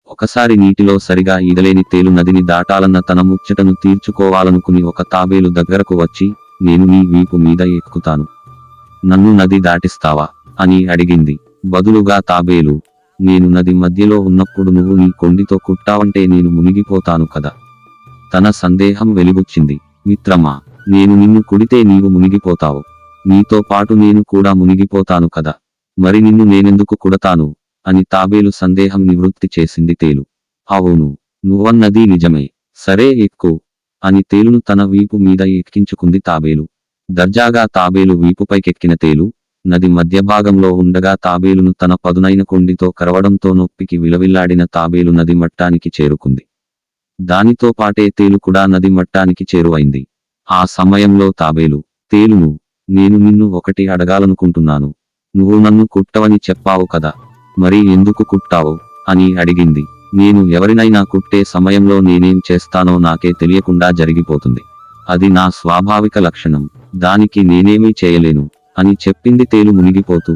ఒకసారి నీటిలో సరిగా ఈదలేని తేలు నదిని దాటాలన్న తన ముచ్చటను తీర్చుకోవాలనుకుని ఒక తాబేలు దగ్గరకు వచ్చి, నేను నీ వీపు మీద ఎక్కుతాను, నన్ను నది దాటిస్తావా అని అడిగింది. బదులుగా తాబేలు, నేను నది మధ్యలో ఉన్నప్పుడు నువ్వు నీ కొండితో కుట్టావంటే నేను మునిగిపోతాను కదా. తన సందేహం వెలిబుచ్చింది. మిత్రమా, నేను నిన్ను కుడితే నీవు మునిగిపోతావు, నీతో పాటు నేను కూడా మునిగిపోతాను కదా, మరి నిన్ను నేనెందుకు కుడతాను అని తాబేలు సందేహం నివృత్తి చేసింది తేలు. అవును, నువ్వన్నది నిజమే, సరే ఎక్కు అని తేలును తన వీపు మీద ఎక్కించుకుంది తాబేలు. దర్జాగా తాబేలు వీపుపైకెక్కిన తేలు, నది మధ్య భాగంలో ఉండగా తాబేలును తన పదునైన కొండితో కరవడంతో నొప్పికి విలవిల్లాడిన తాబేలు నది మట్టానికి చేరుకుంది. దానితో పాటే తేలు కూడా నది మట్టానికి చేరువైంది. ఆ సమయంలో తాబేలు, తేలును, నేను నిన్ను ఒకటి అడగాలనుకుంటున్నాను, నువ్వు నన్ను కుట్టవని చెప్పావు కదా, మరి ఎందుకు కుట్టావు అని అడిగింది. నేను ఎవరినైనా కుట్టే సమయంలో నేనేం చేస్తానో నాకే తెలియకుండా జరిగిపోతుంది, అది నా స్వాభావిక లక్షణం, దానికి నేనేమీ చేయలేను అని చెప్పింది తేలు మునిగిపోతూ.